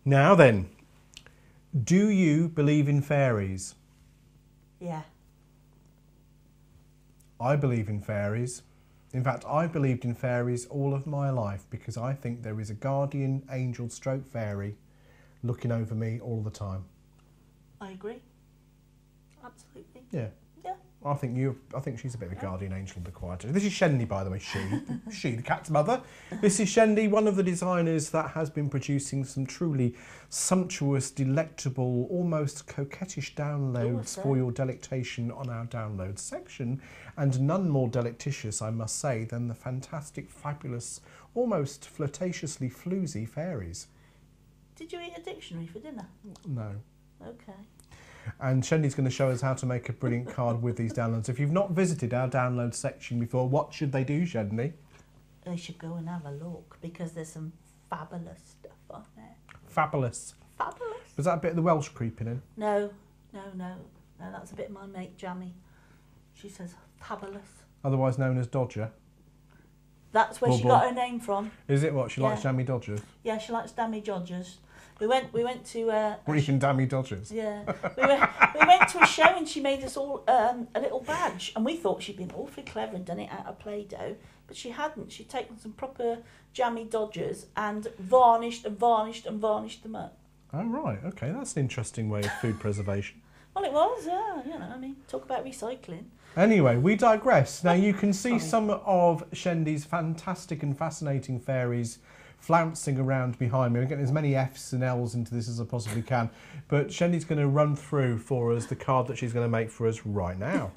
Now then, do you believe in fairies? Yeah. I believe in fairies. In fact, I believed in fairies all of my life because I think there is a guardian angel stroke fairy looking over me all the time. I agree. Absolutely. Yeah. Yeah. I think she's a bit of a guardian angel in the quiet. This is Shendy, by the way. She, the cat's mother. This is Shendy, one of the designers that has been producing some truly sumptuous, delectable, almost coquettish downloads for your delectation on our downloads section, and none more delectitious, I must say, than the fantastic, fabulous, almost flirtatiously floozy fairies. Did you eat a dictionary for dinner? No. Okay. And Shendy's going to show us how to make a brilliant card with these downloads. If you've not visited our download section before, what should they do, Shendy? They should go and have a look because there's some fabulous stuff on there. Fabulous. Fabulous. Was that a bit of the Welsh creeping in? No, that's a bit of my mate Jamie. She says fabulous. Otherwise known as Dodger. That's where she got her name from. Is it what? She likes Jammy Dodgers? Yeah, she likes Dammy Dodgers. We went to what do you mean, Dammy Dodgers? Yeah. we went to a show and she made us all a little badge, and we thought she'd been awfully clever and done it out of Play-Doh, but she hadn't. She'd taken some proper Jammy Dodgers and varnished and varnished and varnished them up. Oh right, okay, that's an interesting way of food preservation. Well, it was, yeah, you know, I mean, talk about recycling. Anyway, we digress. Now you can see some of Shendy's fantastic and fascinating fairies flouncing around behind me. I'm getting as many F's and L's into this as I possibly can. But Shendy's going to run through for us the card that she's going to make for us right now.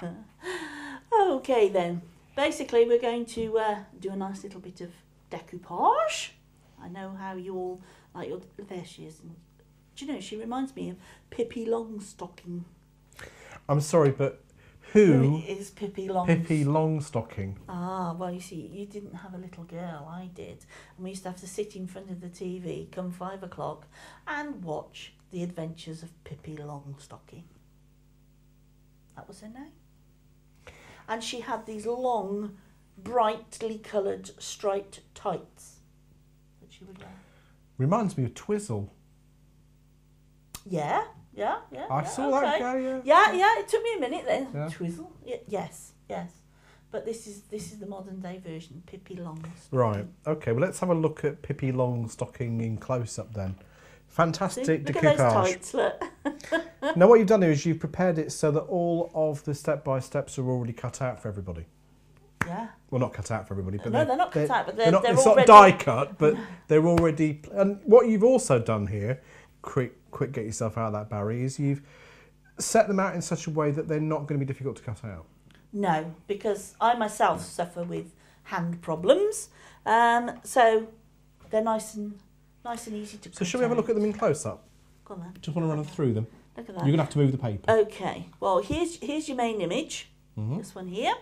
Okay then. Basically, we're going to do a nice little bit of decoupage. I know how you all like your... There she is. Do you know, she reminds me of Pippi Longstocking. I'm sorry, but who is Pippi Longstocking? Pippi Longstocking. Ah, well, you see, you didn't have a little girl, I did. And we used to have to sit in front of the TV come 5 o'clock and watch The Adventures of Pippi Longstocking. That was her name. And she had these long, brightly coloured striped tights that she would wear. Reminds me of Twizzle. Yeah. I saw that guy, Yeah, it took me a minute then. Yeah. Twizzle? Yes. But this is the modern day version, Pippi Longstocking. Right, okay, well let's have a look at Pippi Longstocking in close-up then. Fantastic look decoupage. at those tights, look. Now what you've done here is you've prepared it so that all of the step-by-steps are already cut out for everybody. Yeah. Well, not cut out for everybody, but no, they're not cut out, but they're not, it's already... not die cut, but they're already... And what you've also done here, quick get yourself out of that, Barry, is you've set them out in such a way that they're not going to be difficult to cut out. No, because I myself suffer with hand problems, so they're nice and easy to cut out. So shall we have a look at them in close-up? Go on then. Just want to run through them. Look at that. You're going to have to move the paper. Okay, well, here's your main image, this one here.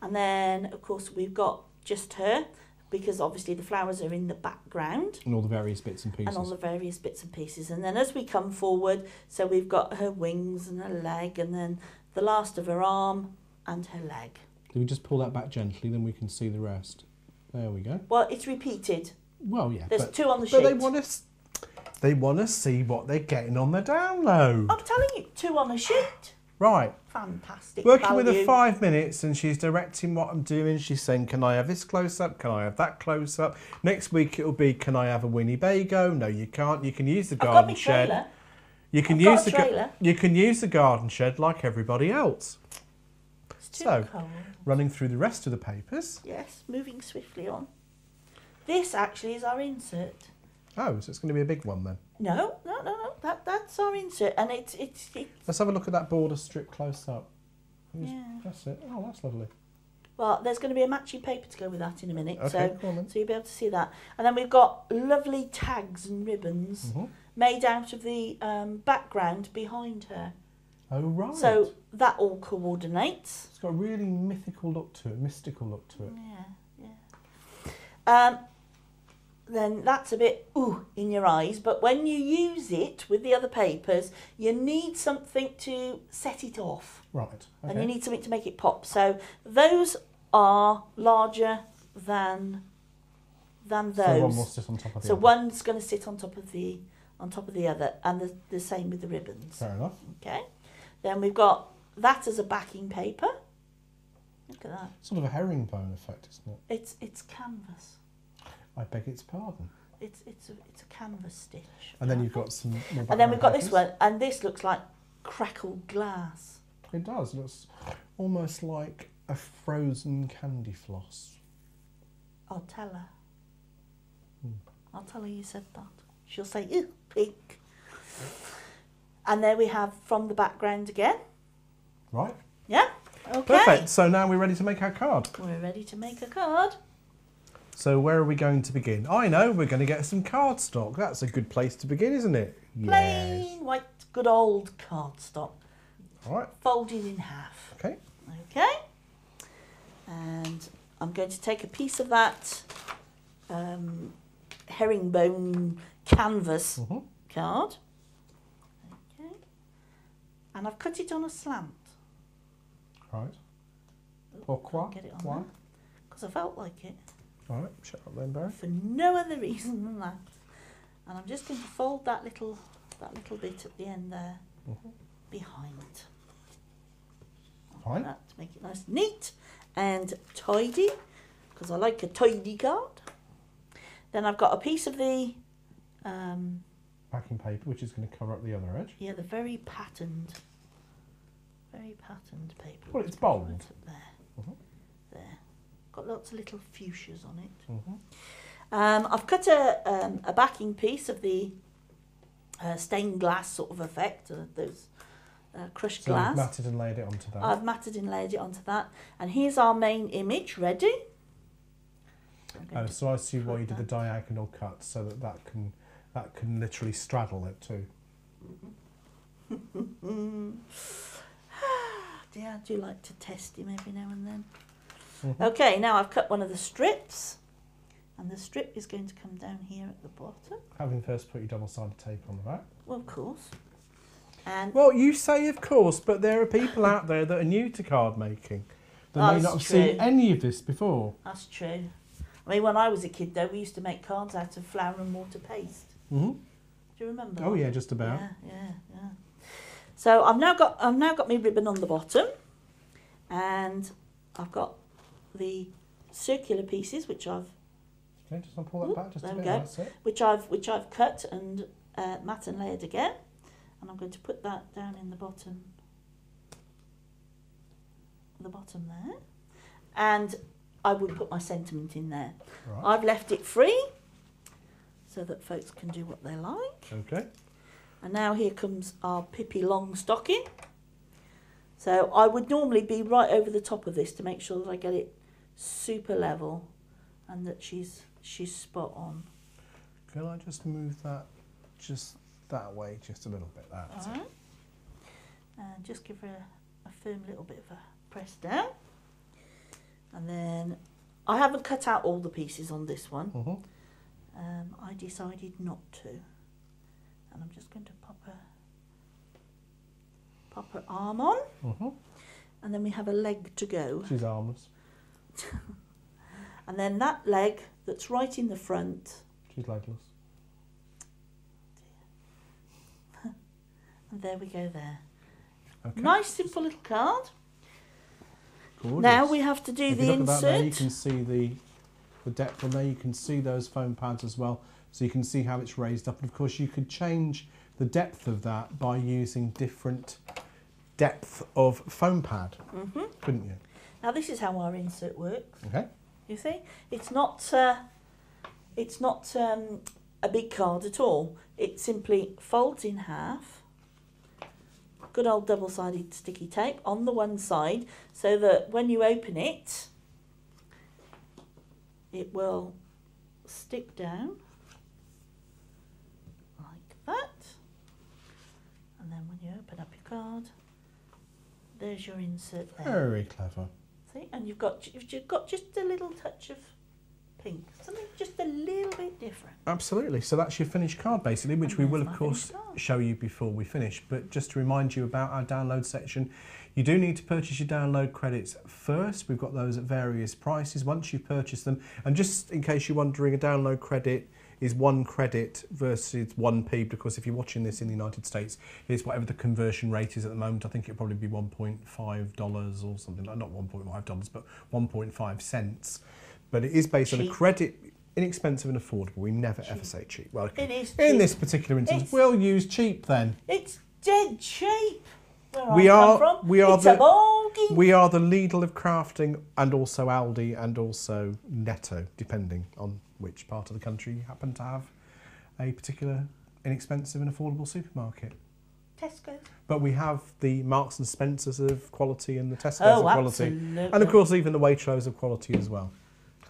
And then, of course, we've got just her, because obviously the flowers are in the background. And all the various bits and pieces. And all the various bits and pieces. And then as we come forward, so we've got her wings and her leg, and then the last of her arm and her leg. Do we just pull that back gently, then we can see the rest? There we go. Well, it's repeated. Well, yeah. There's two on the sheet. But they want to see what they're getting on the download. I'm telling you, 2 on a sheet. Right. Fantastic. Working with her 5 minutes, and she's directing what I'm doing. She's saying, can I have this close-up? Can I have that close-up? Next week it'll be, can I have a Winnebago? No, you can't. You can use the garden shed. Trailer. You can use the garden shed like everybody else. It's too cold. Running through the rest of the papers. Yes, moving swiftly on. This actually is our insert. Oh, so it's going to be a big one then? No. That's our insert, and it's. Let's have a look at that border strip close up. Yeah. That's it. Oh, that's lovely. Well, there's going to be a matching paper to go with that in a minute, okay, so you'll be able to see that. And then we've got lovely tags and ribbons made out of the background behind her. Oh, right. So that all coordinates. It's got a really mystical look to it. Yeah. Then that's a bit in your eyes, but when you use it with the other papers, you need something to set it off. Right. Okay. And you need something to make it pop. So those are larger than those. So one will sit on top of the other. One's going to sit on top of the on top of the other, and the same with the ribbons. Fair enough. Okay. Then we've got that as a backing paper. Look at that. Sort of a herringbone effect, isn't it? It's canvas. I beg its pardon. It's a canvas stitch. And then you've got some more And then we've got papers. this one, and this looks like crackled glass. It does. It looks almost like a frozen candy floss. I'll tell her. I'll tell her you said that. She'll say, ew, pink. And there we have from the background again. Right. Yeah? Okay. Perfect. So now we're ready to make our card. We're ready to make a card. So where are we going to begin? I know, we're going to get some cardstock. That's a good place to begin, isn't it? Plain white, good old cardstock. All right. Folded in half. Okay. Okay. And I'm going to take a piece of that herringbone canvas card. Okay. And I've cut it on a slant. Right. Pourquoi? Get it on Why? there. Because I felt like it. All right. Shut up then, Barry. For no other reason than that. And I'm just going to fold that little bit at the end there behind. Fine. That to make it nice and neat and tidy, because I like a tidy card. Then I've got a piece of the Backing paper, which is going to cover up the other edge. yeah, the very patterned paper. Well, it's bold. Right up there. There. Got lots of little fuchsias on it. I've cut a backing piece of the stained glass sort of effect, those crushed glass. You've matted and laid it onto that. I've matted and laid it onto that. And here's our main image ready. Oh, so I see why you did the diagonal cut, so that can literally straddle it too. Yeah, I do like to test him every now and then. Okay, now I've cut one of the strips, and the strip is going to come down here at the bottom. Having first put your double-sided tape on the back. Well, of course. And well, you say of course, but there are people out there that are new to card making that may not have seen any of this before. That's true. I mean, when I was a kid, though, we used to make cards out of flour and water paste. Do you remember? Oh yeah, just about. Yeah. So I've now got my ribbon on the bottom, and I've got the circular pieces which I've. Okay, just pull that back just a bit. That's it. Which I've cut and mat and layered again, and I'm going to put that down in the bottom. The bottom there, and I would put my sentiment in there. Right. I've left it free so that folks can do what they like. Okay. And now here comes our Pippi Longstocking. So I would normally be right over the top of this to make sure that I get it super level and that she's spot on. Can I just move that just that way, just a little bit? That's All it. right. And just give her a firm little bit of a press down. And then I haven't cut out all the pieces on this one. I decided not to. And I'm just going to pop her arm on. And then we have a leg to go. She's armless. And then that leg that's right in the front. She's legless. And there we go there. Okay. Nice simple little card. Gorgeous. Now we have to do if the you look insert. At that there, you can see the depth on there. You can see those foam pads as well. So you can see how it's raised up. And of course you could change the depth of that by using different depth of foam pad, couldn't you? Now this is how our insert works. Okay. You see, it's not a big card at all. It simply folds in half. Good old double-sided sticky tape on the one side, so that when you open it, it will stick down like that. And then when you open up your card, there's your insert there. Very clever. See, and you've got just a little touch of pink, something just a little bit different. Absolutely. So that's your finished card basically, which And we there's will my of course finished card. show you before we finish. But just to remind you about our download section, you do need to purchase your download credits first. We've got those at various prices once you purchase them. And just in case you're wondering, a download credit is 1 credit versus 1p, because if you're watching this in the United States, it's whatever the conversion rate is at the moment. I think it'll probably be $1.5 or something like, not $1.5, but 1.5 cents. But it is based on a credit, inexpensive and affordable. We never ever say cheap. Well, It is in cheap. this particular instance, we'll use cheap then. It's dead cheap. Where We I are- come from. we are it's the- a bargain. We are the Lidl of crafting, and also Aldi, and also Netto, depending on which part of the country you happen to have a particular inexpensive and affordable supermarket. Tesco. But we have the Marks and Spencers of quality and the Tesco's Oh, of quality. absolutely. And of course even the Waitrose of quality as well.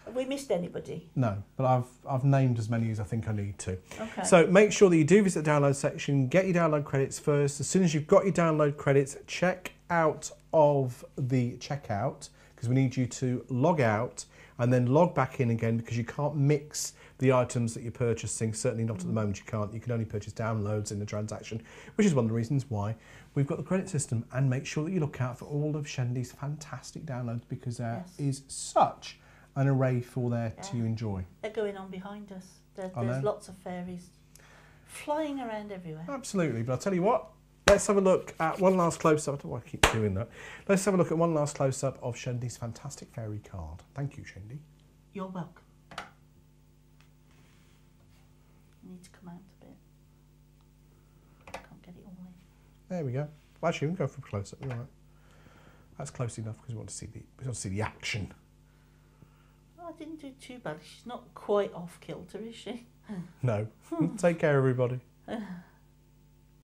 Have we missed anybody? No, but I've named as many as I think I need to. Okay. So make sure that you do visit the download section, get your download credits first. As soon as you've got your download credits, check out of the checkout, because we need you to log out and then log back in again, because you can't mix the items that you're purchasing. Certainly not at the moment, you can't. You can only purchase downloads in the transaction, which is one of the reasons why we've got the credit system. And make sure that you look out for all of Shendy's fantastic downloads, because there is such an array for there to enjoy. They're going on behind us. There's know. lots of fairies flying around everywhere. Absolutely, but I'll tell you what, let's have a look at one last close-up. I don't know why I keep doing that. Let's have a look at one last close-up of Shendy's fantastic fairy card. Thank you, Shendy. You're welcome. You need to come out a bit. I can't get it all in. There we go. Well, actually, we can go for a close-up. You're right. That's close enough because we want to see the action. Oh, I didn't do too bad. She's not quite off kilter, is she? No. Take care, everybody.